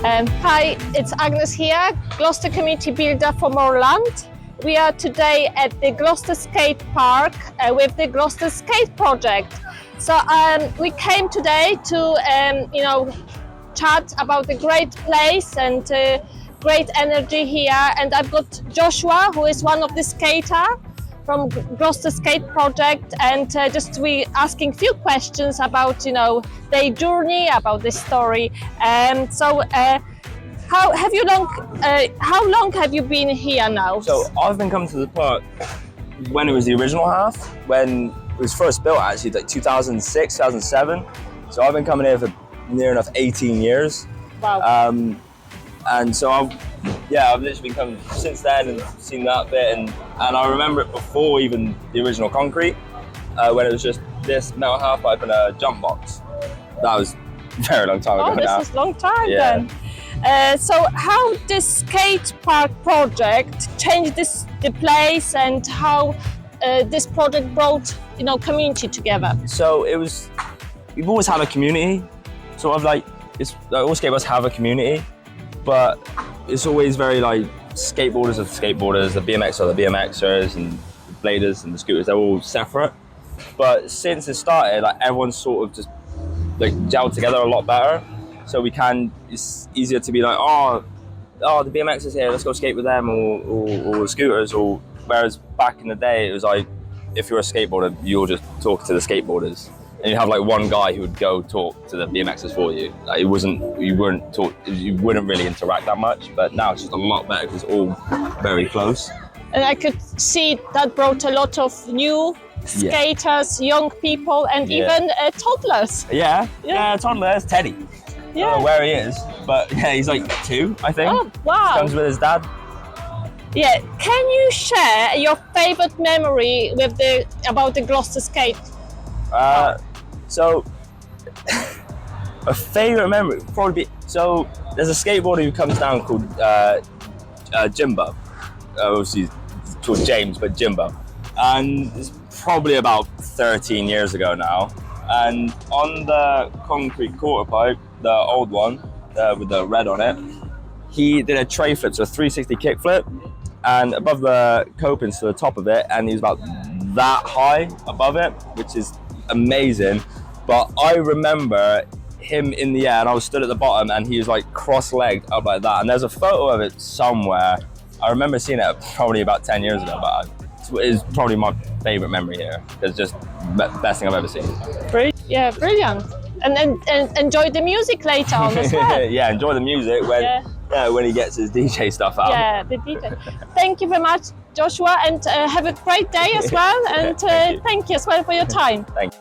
Hi, it's Agnes here, Gloucester Community Builder for Moorland. We are today at the Gloucester Skate Park with the Gloucester Skate Project. So we came today to chat about the great place and great energy here. And I've got Joshua, who is one of the skater from Gloucester Skate Project, and just we asking few questions about their journey, about this story. How long have you been here now? So I've been coming to the park when it was the original half, when it was first built, actually, like 2006, 2007. So I've been coming here for near enough 18 years. Wow. And so I've literally been coming since then and seen that bit, and I remember it before even the original concrete, when it was just this metal half pipe and a jump box. That was a very long time ago now. Oh, this is a long time then. So how this skate park project changed the place, and how this project brought community together? So we've always had a community, sort of like all skateboarders have a community, but it's always very like skateboarders are the skateboarders, the BMXers are the BMXers, and the bladers and the scooters, they're all separate. But since it started, like everyone's sort of just like gelled together a lot better. So it's easier to be like, oh, the BMXers here, let's go skate with them, or the scooters, or whereas back in the day, it was like, if you're a skateboarder, you'll just talk to the skateboarders. And you have like one guy who would go talk to the BMXers for you. Like you wouldn't really interact that much, but now it's just a lot better because it's all very close. And I could see that brought a lot of new skaters, young people, and even toddlers. Yeah, toddlers. Teddy. I don't know where he is, but yeah, he's like 2, I think. Oh, wow. Comes with his dad. Yeah, can you share your favorite memory about the Gloucester Skate? So a favorite memory would probably be, so there's a skateboarder who comes down called Jimbo. Obviously he's called James, but Jimbo. And it's probably about 13 years ago now. And on the concrete quarter pipe, the old one with the red on it, he did a tray flip, so a 360 kick flip, and above the copings to the top of it, and he was about that high above it, which is amazing. But I remember him in the air, and I was stood at the bottom, and he was like cross-legged up like that. And there's a photo of it somewhere. I remember seeing it probably about 10 years ago, but it's probably my favorite memory here. It's just the best thing I've ever seen. Yeah, brilliant. And enjoy the music later on as well. Yeah, enjoy the music when he gets his DJ stuff out. Yeah, the DJ. Thank you very much, Joshua, and have a great day as well. And thank you as well for your time. Thank you.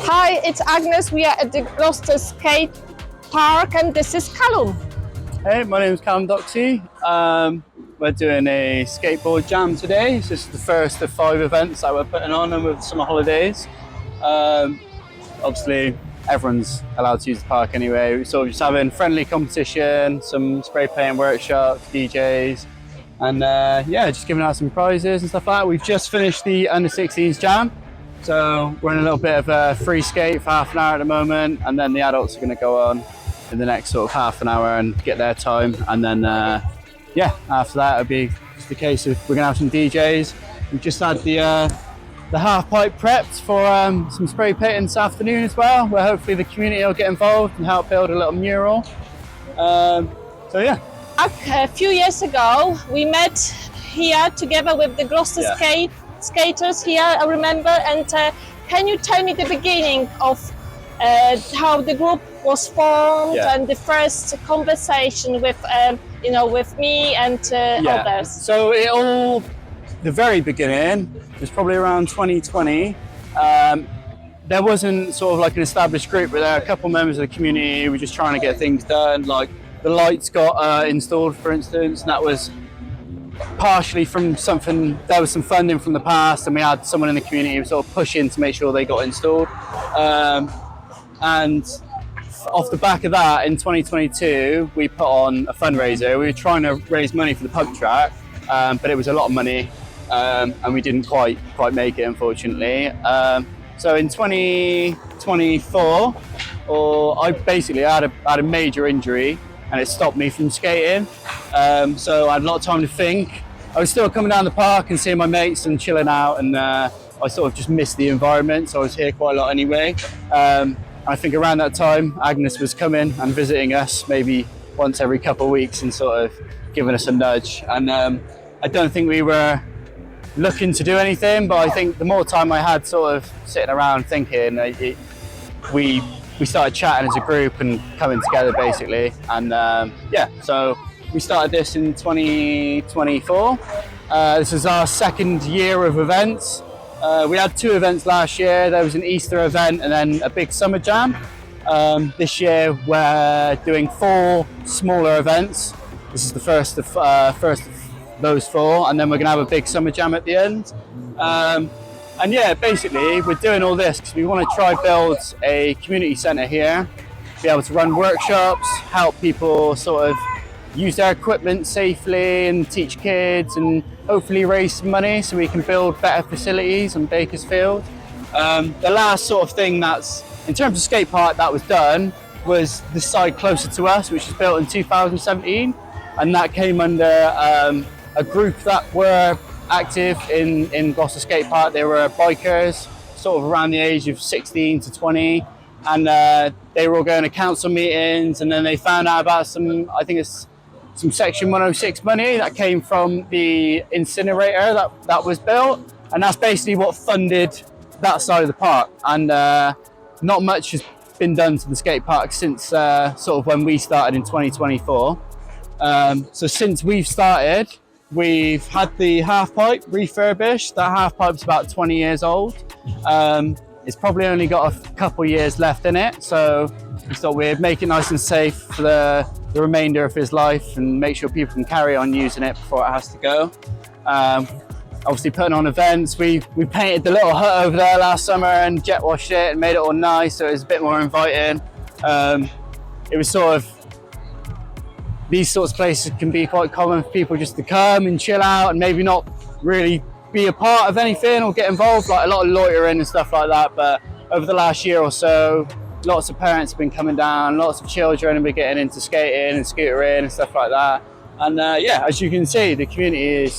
Hi, it's Agnes. We are at the Gloucester Skate Park, and this is Callum. Hey, my name is Callum Doxey. We're doing a skateboard jam today. This is the first of 5 events that we're putting on over the summer holidays. Obviously, everyone's allowed to use the park anyway. We're sort of just having friendly competition, some spray painting workshops, DJs, and just giving out some prizes and stuff like that. We've just finished the under 16s jam. So we're in a little bit of a free skate for half an hour at the moment, and then the adults are going to go on in the next sort of half an hour and get their time. And then, after that, it'll be just a case of we're going to have some DJs. We've just had the half pipe prepped for some spray painting this afternoon as well, where hopefully the community will get involved and help build a little mural. A few years ago, we met here together with the Gloucester Skaters here, I remember. And can you tell me the beginning of how the group was formed and the first conversation with with me and others? So the very beginning was probably around 2020. There wasn't sort of like an established group, but there were a couple members of the community who were just trying to get things done. Like the lights got installed, for instance, and that was partially from something. There was some funding from the past, and we had someone in the community who was sort of pushing to make sure they got installed. And off the back of that, in 2022, we put on a fundraiser. We were trying to raise money for the pub track, but it was a lot of money, and we didn't quite make it, unfortunately. So in 2024, I basically had a major injury, and it stopped me from skating. So I had a lot of time to think. I was still coming down the park and seeing my mates and chilling out, and I sort of just missed the environment, so I was here quite a lot anyway. I think around that time, Agnes was coming and visiting us maybe once every couple of weeks and sort of giving us a nudge. And I don't think we were looking to do anything, but I think the more time I had sort of sitting around thinking, we started chatting as a group and coming together basically. And yeah, so we started this in 2024. This is our second year of events. We had 2 events last year. There was an Easter event and then a big summer jam. This year we're doing 4 smaller events. This is the first of those 4, and then we're going to have a big summer jam at the end. And yeah, basically we're doing all this because we want to try build a community centre here, be able to run workshops, help people sort of use their equipment safely and teach kids, and hopefully raise some money so we can build better facilities in Bakersfield. The last sort of thing that's, in terms of skate park, that was done was the side closer to us, which was built in 2017, and that came under a group that were active in Gloucester Skate Park. They were bikers, sort of around the age of 16 to 20, and they were all going to council meetings, and then they found out about some Section 106 money that came from the incinerator that was built, and that's basically what funded that side of the park. And not much has been done to the skate park since sort of when we started in 2024. So since we've started, we've had the half pipe refurbished. That half pipe's about 20 years old. It's probably only got a couple years left in it, so we thought we'd make it nice and safe for the remainder of his life and make sure people can carry on using it before it has to go. Obviously putting on events, we painted the little hut over there last summer and jet washed it and made it all nice so it was a bit more inviting. It was sort of, these sorts of places can be quite common for people just to come and chill out and maybe not really be a part of anything or get involved, like a lot of loitering and stuff like that. But over the last year or so, lots of parents have been coming down, lots of children have been getting into skating and scootering and stuff like that. And yeah, as you can see, the community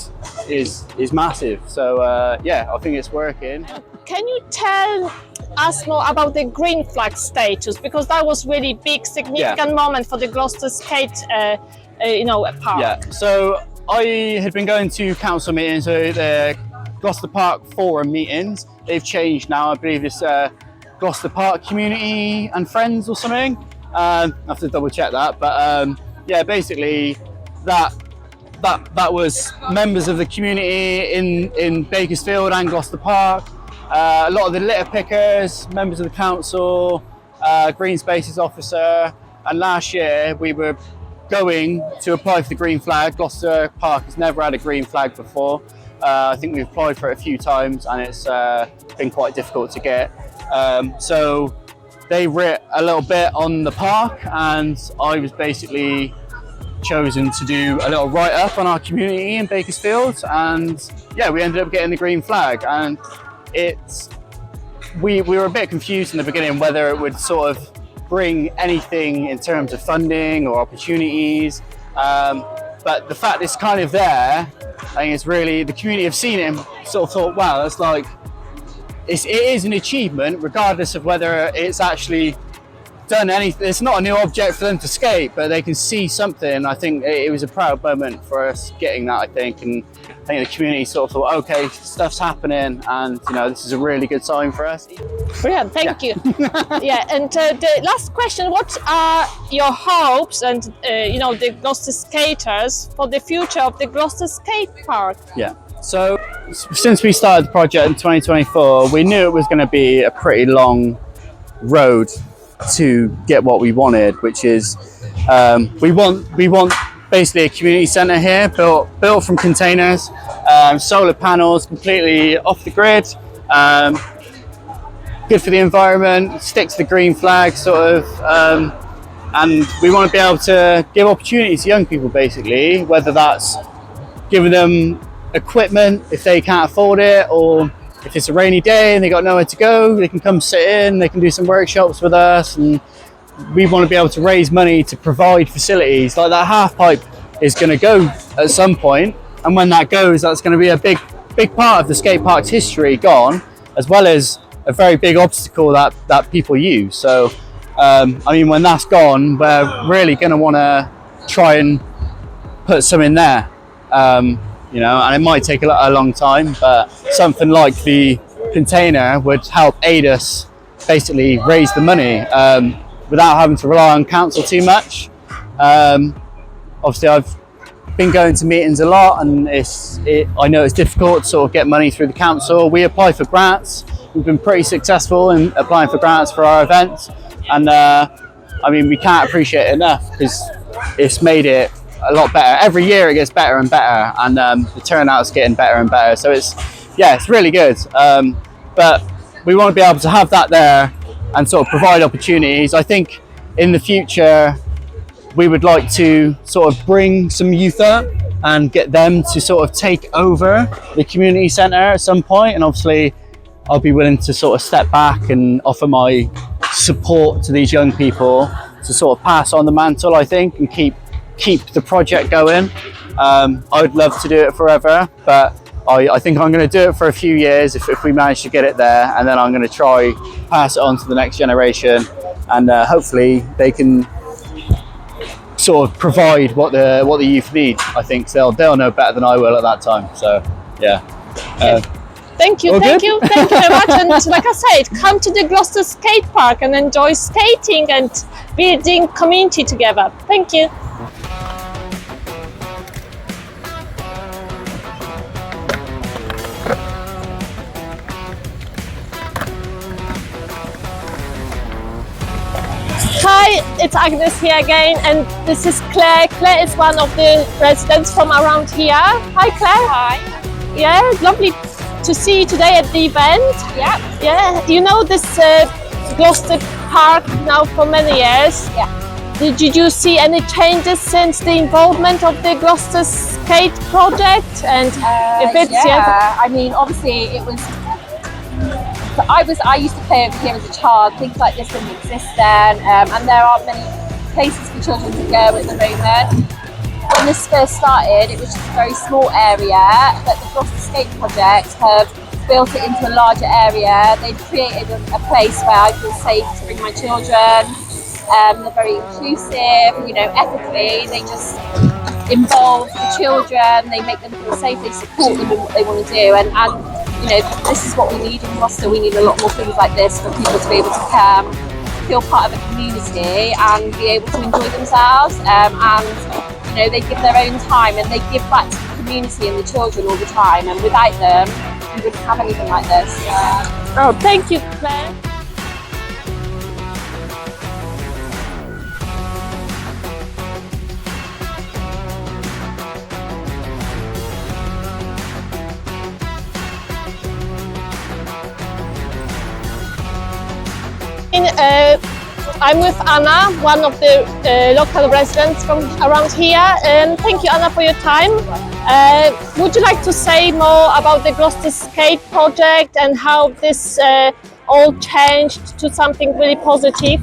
is massive. So yeah, I think it's working. Can you tell us more about the green flag status? Because that was really big, significant moment for the Gloucester Skate park. Yeah, so I had been going to council meetings, so the Gloucester Park Forum meetings. They've changed now. I believe it's Gloucester Park Community and Friends or something. I have to double check that, but yeah, basically that was members of the community in Bakersfield and Gloucester Park. A lot of the litter pickers, members of the council, green spaces officer, and last year we were going to apply for the green flag. Gloucester Park has never had a green flag before. I think we've applied for it a few times and it's been quite difficult to get. So they writ a little bit on the park and I was basically chosen to do a little write-up on our community in Bakersfield, and yeah, we ended up getting the green flag. And we were a bit confused in the beginning whether it would sort of bring anything in terms of funding or opportunities, but the fact it's kind of there, I think it's really, the community have seen it and sort of thought, wow, that's like, it is an achievement regardless of whether it's actually done anything. It's not a new object for them to skate, but they can see something. I think it was a proud moment for us getting that, I think, and I think the community sort of thought, okay, stuff's happening, and you know, this is a really good sign for us. Brilliant, thank you. Yeah, and the last question: what are your hopes and the Gloucester Skaters for the future of the Gloucester Skate Park? Yeah. So since we started the project in 2024, we knew it was going to be a pretty long road to get what we wanted, which is we want basically a community centre here built from containers, solar panels, completely off the grid, good for the environment, stick to the green flag sort of, and we want to be able to give opportunities to young people basically, whether that's giving them equipment if they can't afford it, or if it's a rainy day and they got nowhere to go, they can come sit in, they can do some workshops with us, and we want to be able to raise money to provide facilities. Like that half pipe is going to go at some point, and when that goes, that's going to be a big part of the skate park's history gone, as well as a very big obstacle that people use. So I mean, when that's gone, we're really going to want to try and put some in there, you know, and it might take a long time, but something like the container would help aid us basically raise the money without having to rely on council too much. Obviously, I've been going to meetings a lot, and I know it's difficult to sort of get money through the council. We apply for grants. We've been pretty successful in applying for grants for our events, and I mean, we can't appreciate it enough because it's made it a lot better. Every year it gets better and better, and the turnout's getting better and better. So it's really good. But we want to be able to have that there and sort of provide opportunities. I think in the future we would like to sort of bring some youth up and get them to sort of take over the community centre at some point, and obviously I'll be willing to sort of step back and offer my support to these young people to sort of pass on the mantle, I think, and keep the project going. I would love to do it forever, but I think I'm going to do it for a few years if we manage to get it there, and then I'm going to try pass it on to the next generation, and hopefully they can sort of provide what the youth need. I think they'll know better than I will at that time. So yeah. Thank you very much. And like I said, come to the Gloucester Skate Park and enjoy skating and building community together. Thank you. Hi, it's Agnes here again, and this is Claire. Claire is one of the residents from around here. Hi Claire. Hi. Yeah, lovely to see you today at the event. Yeah. Yeah, you know this Gloucester Park now for many years. Yeah. Did you see any changes since the involvement of the Gloucester Skate project? And if it's I mean, obviously it was. I used to play over here as a child. Things like this didn't exist then, and there aren't many places for children to go at the moment. When this first started, it was just a very small area, but the Gloucester Skate Project have built it into a larger area. They've created a place where I feel safe to bring my children. They're very inclusive, you know, ethically. They just involve the children, they make them feel safe, they support them in what they want to do. And you know, this is what we need in Gloucester. We need a lot more things like this for people to be able to come, feel part of a community and be able to enjoy themselves. And you know, they give their own time and they give back to the community and the children all the time. And without them, we wouldn't have anything like this. Oh, thank you, Claire. I'm with Anna, one of the local residents from around here. Thank you, Anna, for your time. Would you like to say more about the Gloucester Skate Project and how this all changed to something really positive?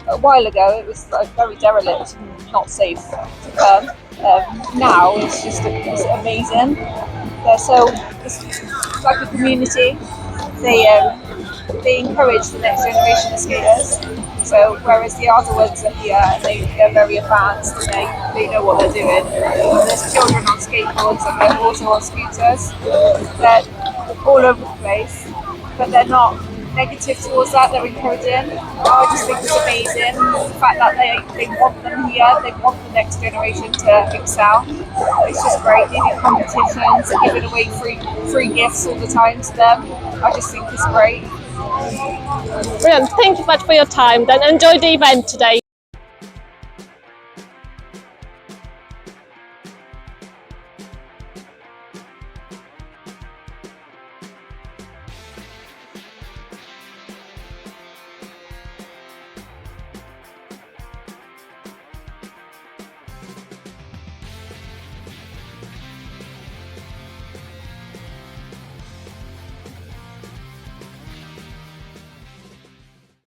A while ago it was very derelict and not safe to come. Now it's just it's amazing. It's like a community. They encourage the next generation of skaters. So whereas the older ones are here, they're very advanced and they know what they're doing. There's children on skateboards and they're also on scooters. They're all over the place, but they're not negative towards that, they're encouraging. I just think it's amazing the fact that they want them here, they want the next generation to excel. It's just great. They do competitions, they're giving away free gifts all the time to them. I just think it's great. Brilliant. Thank you much for your time. Then enjoy the event today.